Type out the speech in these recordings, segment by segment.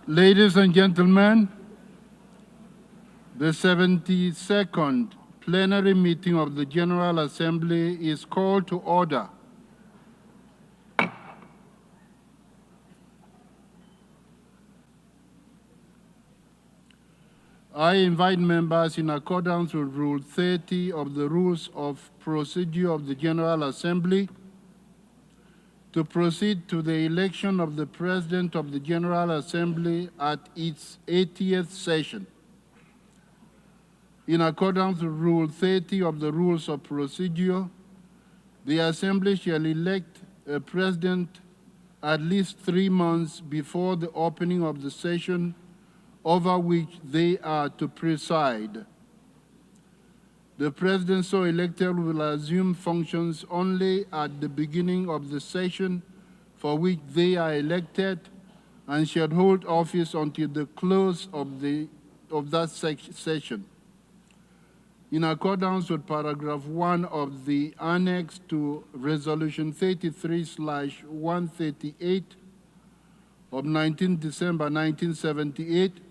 Ladies and gentlemen, the 72nd plenary meeting of the General Assembly is called to order. I invite members in accordance with Rule 30 of the Rules of Procedure of the General Assembly to proceed to the election of the President of the General Assembly at its 80th session. In accordance with Rule 30 of the Rules of Procedure, the Assembly shall elect a President at least 3 months before the opening of the session over which they are to preside. The President so elected will assume functions only at the beginning of the session for which they are elected and shall hold office until the close of that session. In accordance with paragraph 1 of the annex to Resolution 33/138 of 19 December 1978,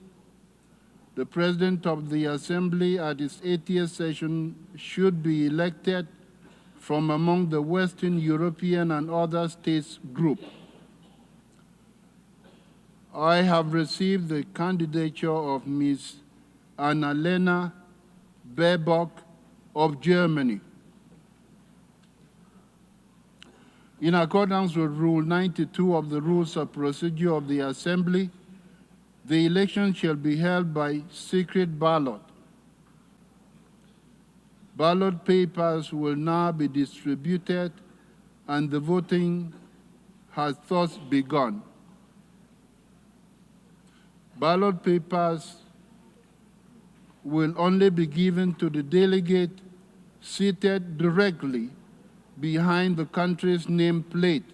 the President of the Assembly at its 80th session should be elected from among the Western European and other states group. I have received the candidature of Ms. Annalena Baerbock of Germany. In accordance with Rule 92 of the Rules of Procedure of the Assembly, the election shall be held by secret ballot. Ballot papers will now be distributed and the voting has thus begun. Ballot papers will only be given to the delegate seated directly behind the country's nameplate.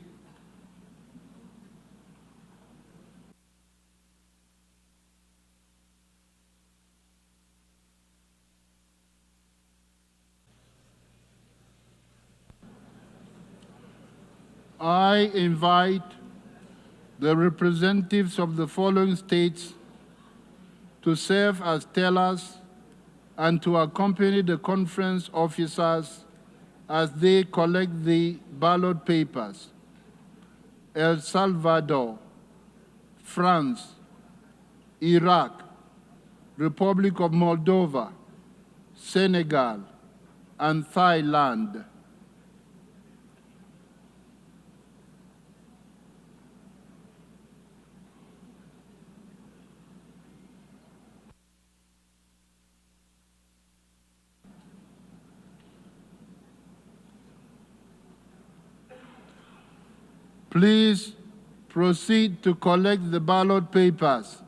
I invite the representatives of the following states to serve as tellers and to accompany the conference officers as they collect the ballot papers: El Salvador, France, Iraq, Republic of Moldova, Senegal, and Thailand. Please proceed to collect the ballot papers.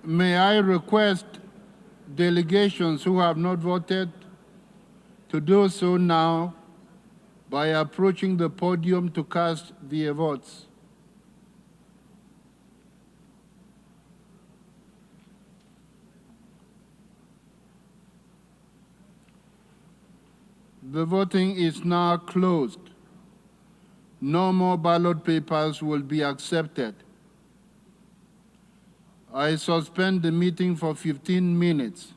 May I request delegations who have not voted to do so now by approaching the podium to cast their votes. The voting is now closed. No more ballot papers will be accepted. I suspend the meeting for 15 minutes.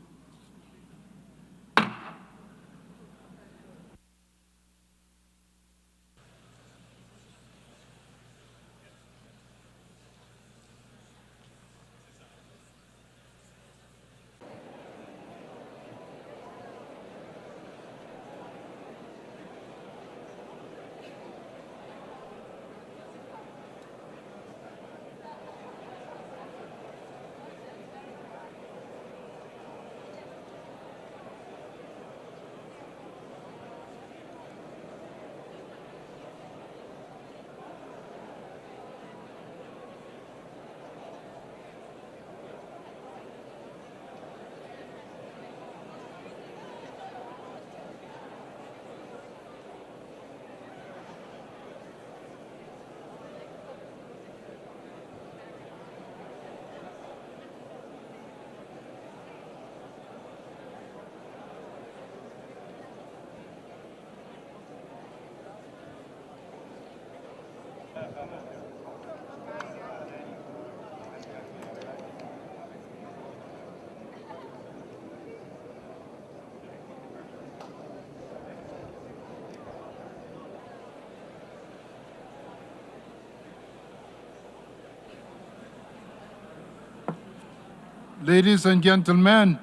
Ladies and gentlemen,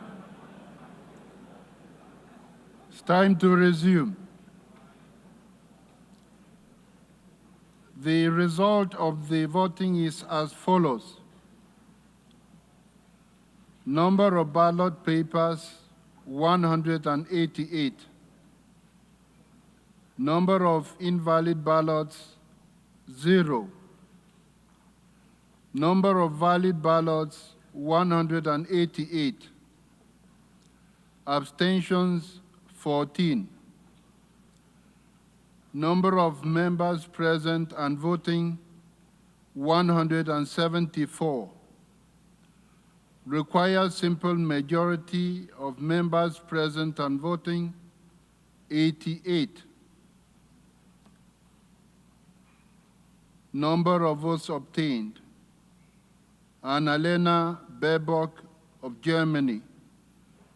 it's time to resume. The result of the voting is as follows. Number of ballot papers, 188. Number of invalid ballots, 0. Number of valid ballots, 188. Abstentions, 14. Number of members present and voting, 174. Requires simple majority of members present and voting, 88. Number of votes obtained. Annalena Baerbock of Germany,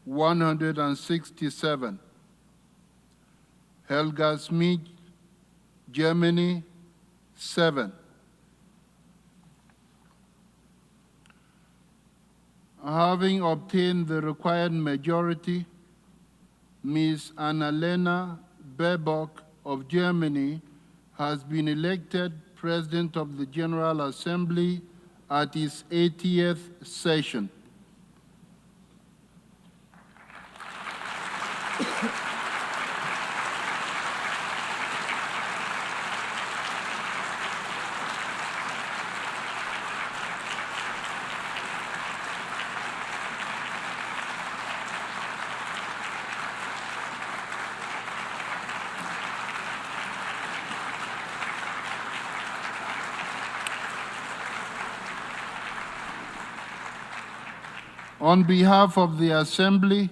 167. Helga Schmidt, Germany, 7. Having obtained the required majority, Ms. Annalena Baerbock of Germany has been elected President of the General Assembly at its 80th session. On behalf of the Assembly,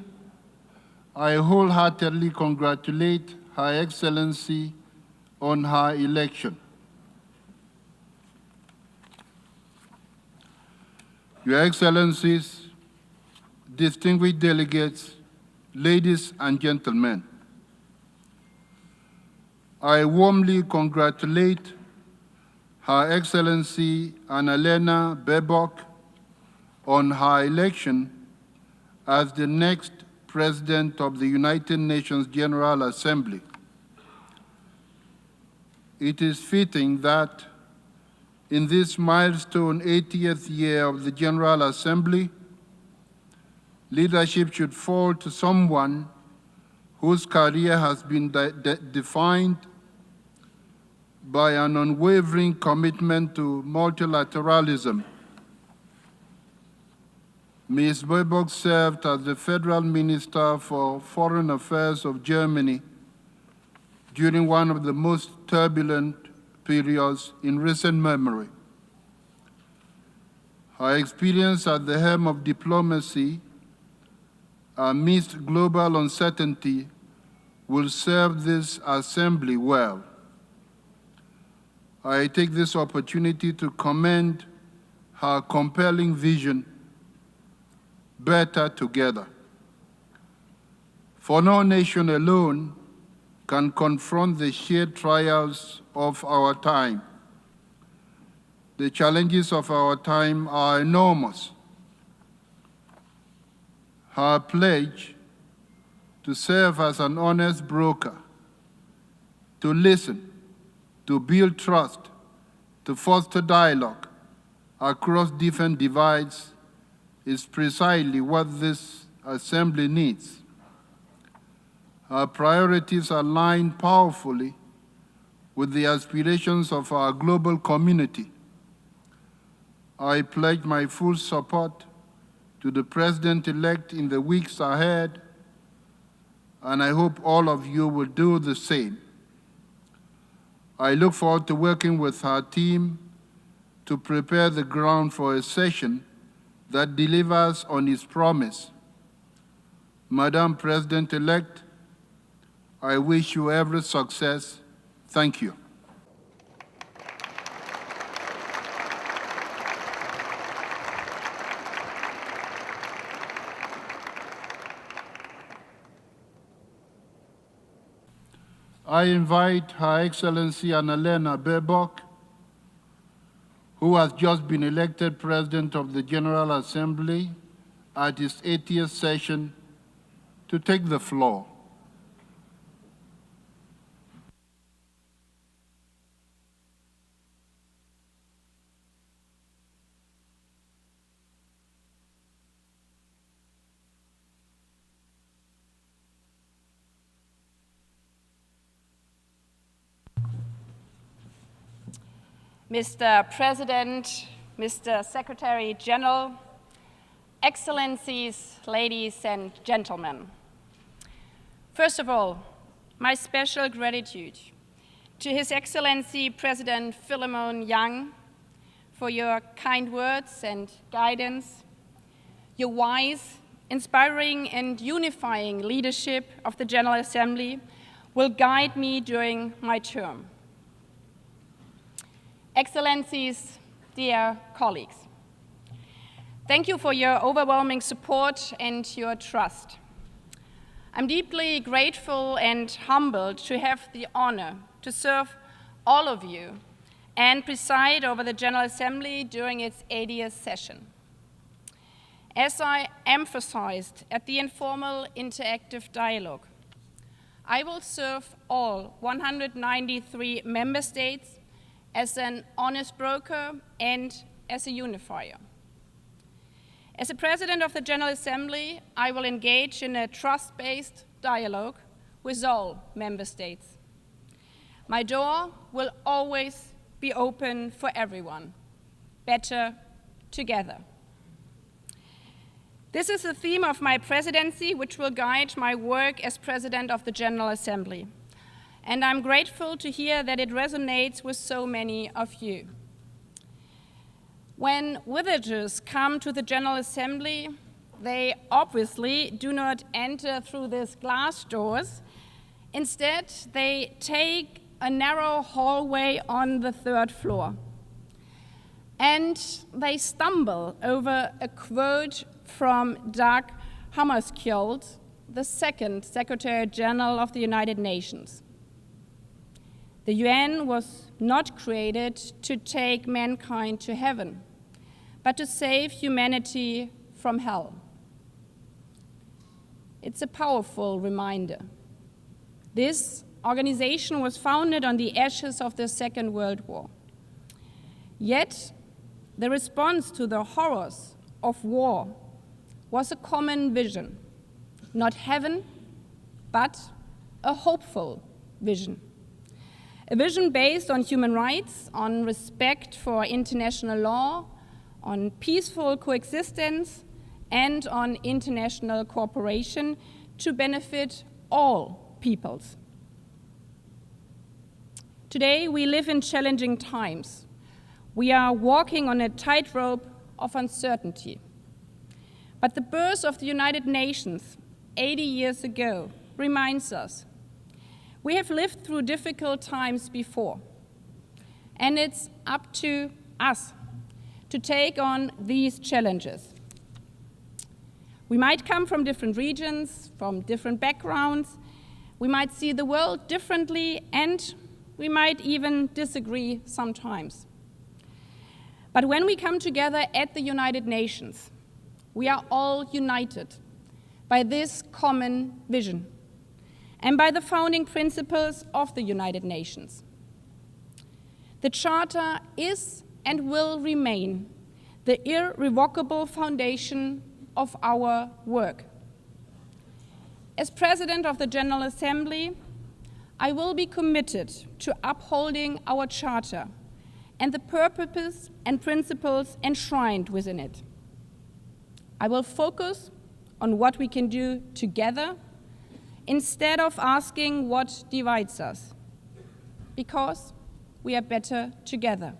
I wholeheartedly congratulate Her Excellency on her election. Your Excellencies, distinguished delegates, ladies and gentlemen, I warmly congratulate Her Excellency Annalena Baerbock on her election as the next President of the United Nations General Assembly. It is fitting that in this milestone 80th year of the General Assembly, leadership should fall to someone whose career has been defined by an unwavering commitment to multilateralism. Ms. Baerbock served as the Federal Minister for Foreign Affairs of Germany during one of the most turbulent periods in recent memory. Her experience at the helm of diplomacy amidst global uncertainty will serve this Assembly well. I take this opportunity to commend her compelling vision, better together. For no nation alone can confront the shared trials of our time. The challenges of our time are enormous. Her pledge to serve as an honest broker, to listen, to build trust, to foster dialogue across different divides is precisely what this Assembly needs. Our priorities align powerfully with the aspirations of our global community. I pledge my full support to the President-elect in the weeks ahead, and I hope all of you will do the same. I look forward to working with our team to prepare the ground for a session that delivers on its promise. Madam President-elect, I wish you every success. Thank you. I invite Her Excellency Annalena Baerbock, who has just been elected President of the General Assembly at its 80th session to take the floor. Mr. President, Mr. Secretary General, Excellencies, ladies and gentlemen. First of all, my special gratitude to His Excellency President Philemon Yang for your kind words and guidance, your wise, inspiring and unifying leadership of the General Assembly will guide me during my term. Excellencies, dear colleagues, thank you for your overwhelming support and your trust. I'm deeply grateful and humbled to have the honor to serve all of you and preside over the General Assembly during its 80th session. As I emphasized at the informal interactive dialogue, I will serve all 193 member states as an honest broker and as a unifier. As a President of the General Assembly, I will engage in a trust-based dialogue with all member states. My door will always be open for everyone. Better together. This is the theme of my presidency, which will guide my work as President of the General Assembly. And I'm grateful to hear that it resonates with so many of you. When visitors come to the General Assembly, they obviously do not enter through these glass doors. Instead, they take a narrow hallway on the 3rd floor. And they stumble over a quote from Dag Hammarskjöld, the 2nd Secretary General of the United Nations. The UN was not created to take mankind to heaven, but to save humanity from hell. It's a powerful reminder. This organization was founded on the ashes of the Second World War. Yet, the response to the horrors of war was a common vision, not heaven, but a hopeful vision. A vision based on human rights, on respect for international law, on peaceful coexistence, and on international cooperation to benefit all peoples. Today, we live in challenging times. We are walking on a tightrope of uncertainty. But the birth of the United Nations 80 years ago reminds us we have lived through difficult times before, and it's up to us to take on these challenges. We might come from different regions, from different backgrounds, we might see the world differently, and we might even disagree sometimes. But when we come together at the United Nations, we are all united by this common vision and by the founding principles of the United Nations. The Charter is and will remain the irrevocable foundation of our work. As President of the General Assembly, I will be committed to upholding our Charter and the purposes and principles enshrined within it. I will focus on what we can do together instead of asking what divides us, because we are better together.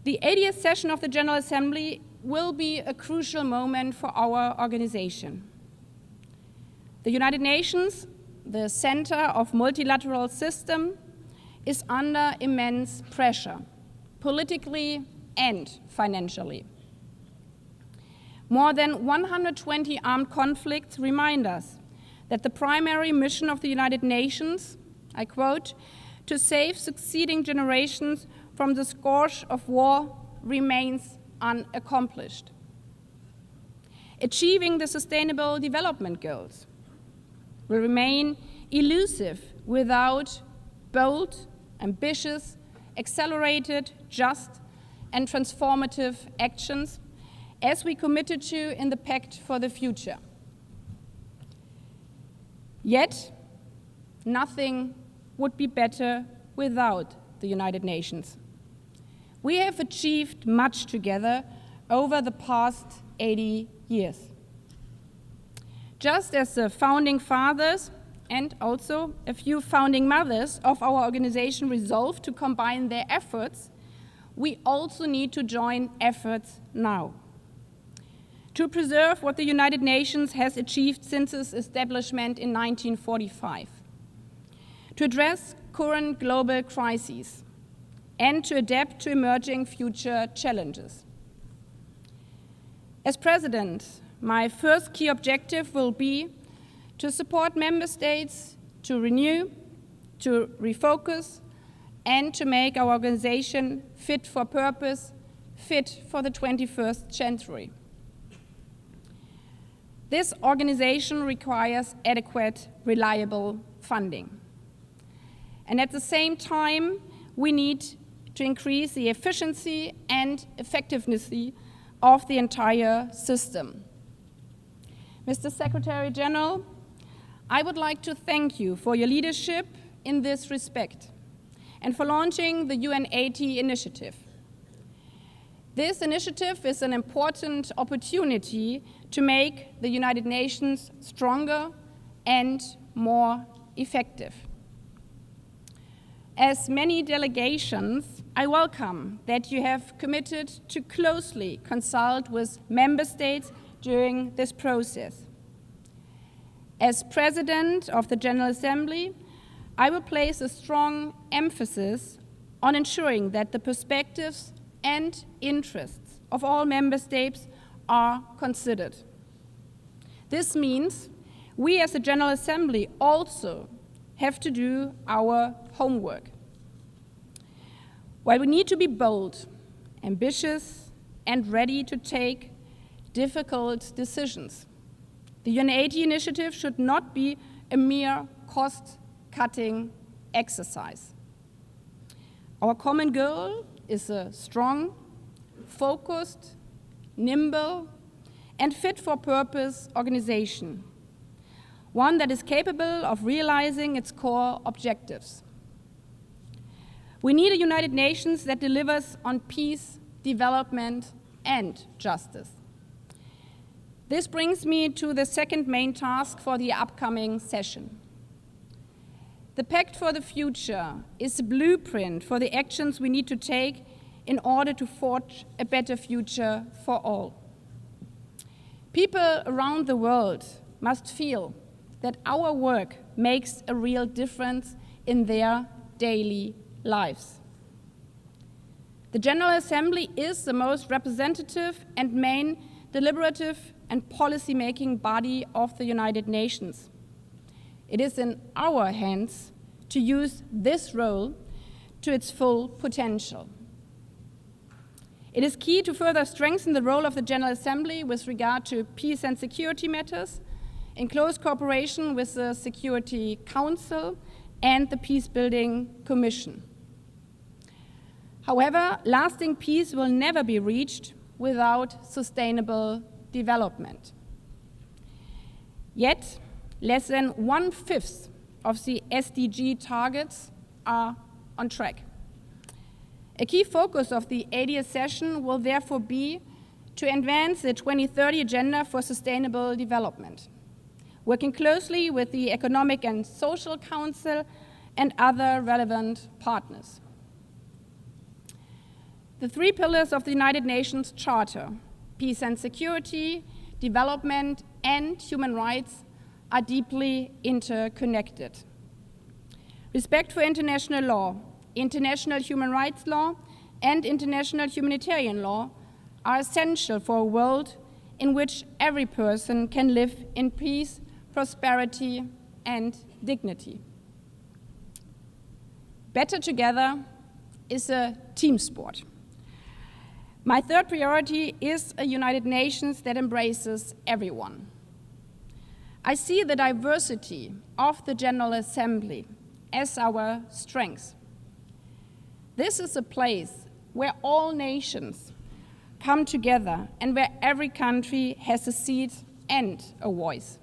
The 80th session of the General Assembly will be a crucial moment for our organization. The United Nations, the center of multilateral system, is under immense pressure, politically and financially. More than 120 armed conflicts remind us that the primary mission of the United Nations, I quote, to save succeeding generations from the scourge of war remains unaccomplished. achieving the Sustainable Development Goals will remain elusive without bold, ambitious, accelerated, just, and transformative actions, as we committed to in the Pact for the Future. Yet, nothing would be better without the United Nations. We have achieved much together over the past 80 years. Just as the founding fathers and also a few founding mothers of our organization resolved to combine their efforts, we also need to join efforts now to preserve what the United Nations has achieved since its establishment in 1945, to address current global crises, and to adapt to emerging future challenges. As President, my first key objective will be to support member states to renew, to refocus, and to make our organization fit for purpose, fit for the 21st century. This organization requires adequate, reliable funding. And at the same time, we need to increase the efficiency and effectiveness of the entire system. Mr. Secretary General, I would like to thank you for your leadership in this respect and for launching the UN80 initiative. This initiative is an important opportunity to make the United Nations stronger and more effective. As many delegations, I welcome that you have committed to closely consult with member states during this process. As President of the General Assembly, I will place a strong emphasis on ensuring that the perspectives and interests of all member states are considered. This means we as the General Assembly also have to do our homework. While we need to be bold, ambitious, and ready to take difficult decisions, the UN80 initiative should not be a mere cost-cutting exercise. Our common goal is a strong, focused, nimble, and fit-for-purpose organization, one that is capable of realizing its core objectives. We need a United Nations that delivers on peace, development, and justice. This brings me to the second main task for the upcoming session. The Pact for the Future is a blueprint for the actions we need to take in order to forge a better future for all. People around the world must feel that our work makes a real difference in their daily lives. The General Assembly is the most representative and main deliberative and policy-making body of the United Nations. It is in our hands to use this role to its full potential. It is key to further strengthen the role of the General Assembly with regard to peace and security matters, in close cooperation with the Security Council and the Peace-Building Commission. However, lasting peace will never be reached without sustainable development. Yet, less than 1/5 of the SDG targets are on track. A key focus of the 80th session will therefore be to advance the 2030 Agenda for Sustainable Development, working closely with the Economic and Social Council and other relevant partners. The three pillars of the United Nations Charter, peace and security, development, and human rights, are deeply interconnected. Respect for international law, international human rights law, and international humanitarian law are essential for a world in which every person can live in peace, prosperity, and dignity. Better together is a team sport. My third priority is a United Nations that embraces everyone. I see the diversity of the General Assembly as our strength. This is a place where all nations come together and where every country has a seat and a voice.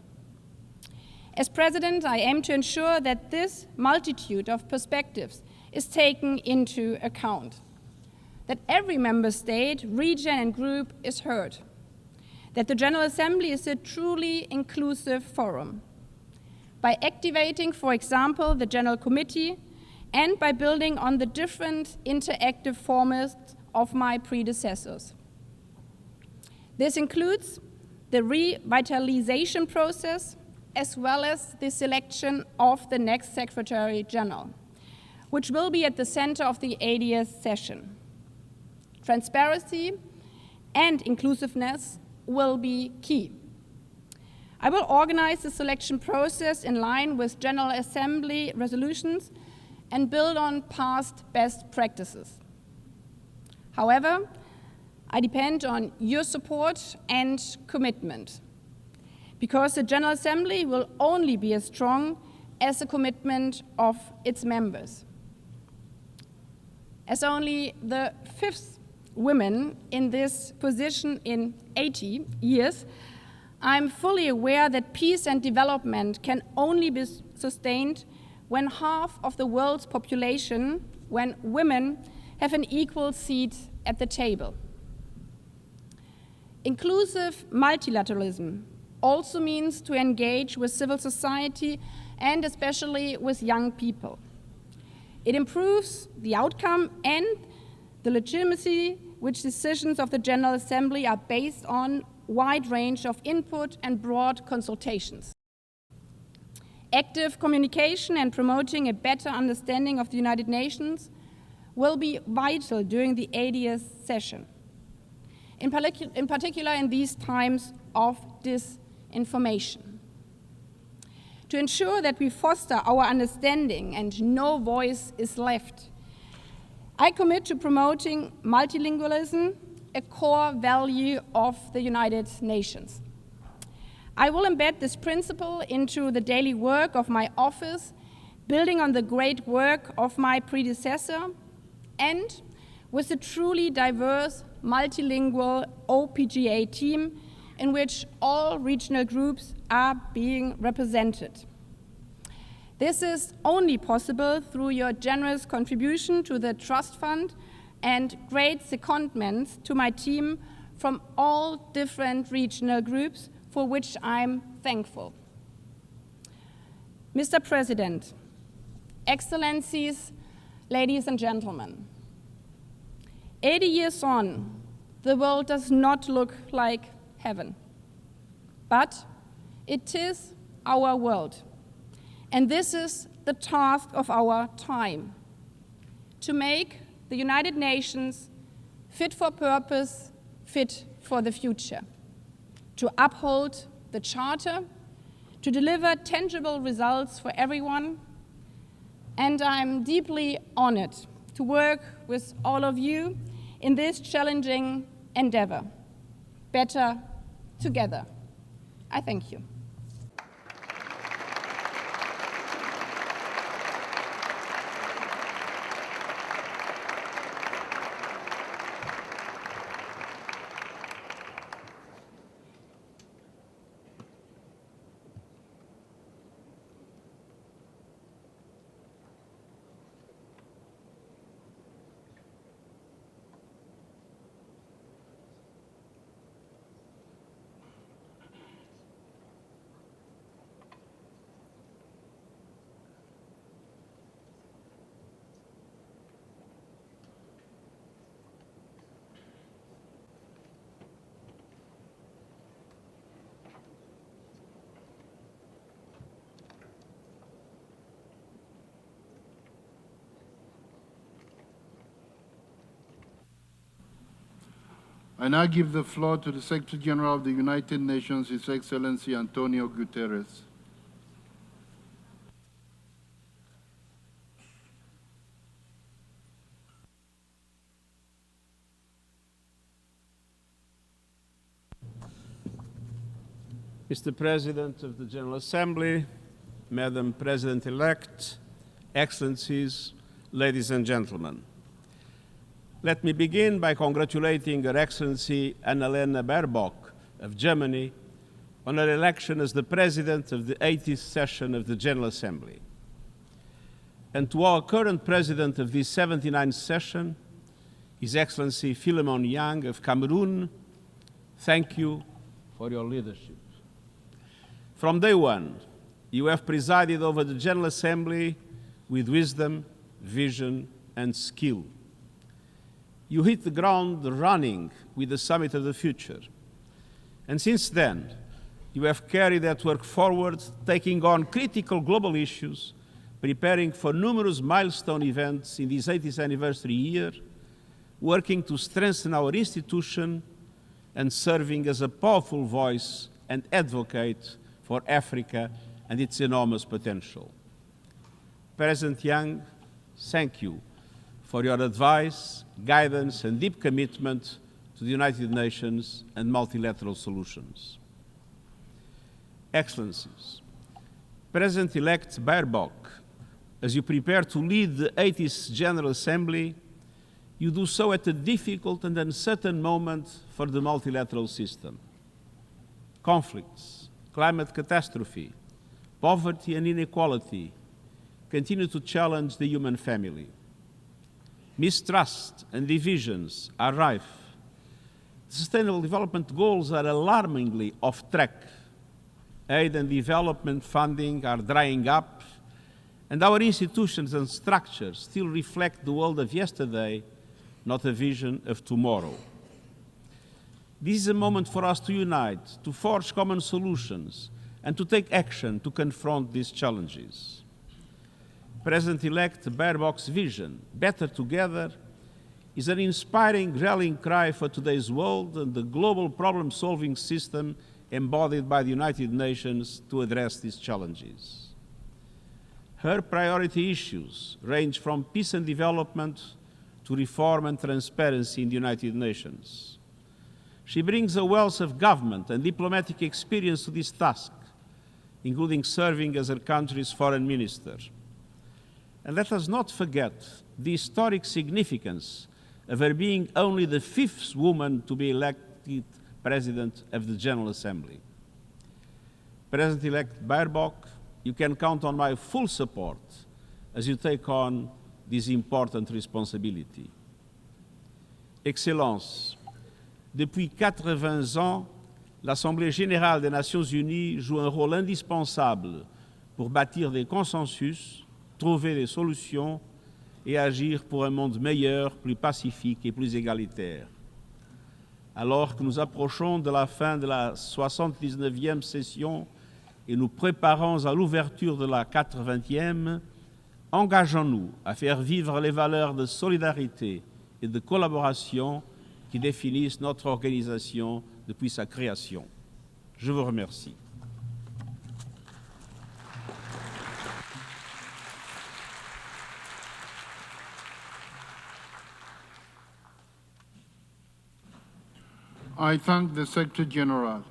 As President, I aim to ensure that this multitude of perspectives is taken into account, that every member state, region, and group is heard, that the General Assembly is a truly inclusive forum. By activating, for example, the General Committee, and by building on the different interactive formats of my predecessors. This includes the revitalization process, as well as the selection of the next Secretary General, which will be at the center of the 80th session. Transparency and inclusiveness will be key. I will organize the selection process in line with General Assembly resolutions and build on past best practices. However, I depend on your support and commitment, because the General Assembly will only be as strong as the commitment of its members. As only the fifth woman in this position in 80 years, I'm fully aware that peace and development can only be sustained when half of the world's population, when women have an equal seat at the table. Inclusive multilateralism also means to engage with civil society and especially with young people. It improves the outcome and the legitimacy which decisions of the General Assembly are based on wide range of input and broad consultations. Active communication and promoting a better understanding of the United Nations will be vital during the 80th session, in particular in these times of disinformation. To ensure that we foster our understanding and no voice is left, I commit to promoting multilingualism, a core value of the United Nations. I will embed this principle into the daily work of my office, building on the great work of my predecessor, and with a truly diverse, multilingual OPGA team in which all regional groups are being represented. This is only possible through your generous contribution to the Trust Fund and great secondments to my team from all different regional groups, for which I'm thankful. Mr. President, Excellencies, ladies and gentlemen, 80 years on, the world does not look like heaven, but it is our world. And this is the task of our time, to make the United Nations fit for purpose, fit for the future, to uphold the Charter, to deliver tangible results for everyone. And I'm deeply honored to work with all of you in this challenging endeavor. Better together. I thank you. I now give the floor to the Secretary General of the United Nations, His Excellency Antonio Guterres. Mr. President of the General Assembly, Madam President-elect, Excellencies, ladies and gentlemen. Let me begin by congratulating Her Excellency Annalena Baerbock of Germany on her election as the President of the 80th session of the General Assembly. And to our current President of this 79th session, His Excellency Philemon Yang of Cameroon, thank you for your leadership. From day one, you have presided over the General Assembly with wisdom, vision, and skill. You hit the ground running with the Summit of the Future. And since then, you have carried that work forward, taking on critical global issues, preparing for numerous milestone events in this 80th anniversary year, working to strengthen our institution, and serving as a powerful voice and advocate for Africa and its enormous potential. President Yang, thank you for your advice, guidance, and deep commitment to the United Nations and multilateral solutions. Excellencies, President-elect Baerbock, as you prepare to lead the 80th General Assembly, you do so at a difficult and uncertain moment for the multilateral system. Conflicts, climate catastrophe, poverty and inequality continue to challenge the human family. Mistrust and divisions are rife. Sustainable development goals are alarmingly off track. Aid and development funding are drying up, and our institutions and structures still reflect the world of yesterday, not a vision of tomorrow. This is a moment for us to unite, to forge common solutions, and to take action to confront these challenges. President-elect Baerbock's vision, Better Together, is an inspiring rallying cry for today's world and the global problem-solving system embodied by the United Nations to address these challenges. Her priority issues range from peace and development to reform and transparency in the United Nations. She brings a wealth of government and diplomatic experience to this task, including serving as her country's foreign minister. And let us not forget the historic significance of her being only the 5th woman to be elected President of the General Assembly. President-elect Baerbock, you can count on my full support as you take on this important responsibility. Excellences, depuis 80 ans, l'Assemblée générale des Nations unies joue un rôle indispensable pour bâtir des consensus, trouver des solutions et agir pour un monde meilleur, plus pacifique et plus égalitaire. Alors que nous approchons de la fin de la 79e session et nous préparons à l'ouverture de la 80e, engageons-nous à faire vivre les valeurs de solidarité et de collaboration qui définissent notre organisation depuis sa création. Je vous remercie. I thank the Secretary General.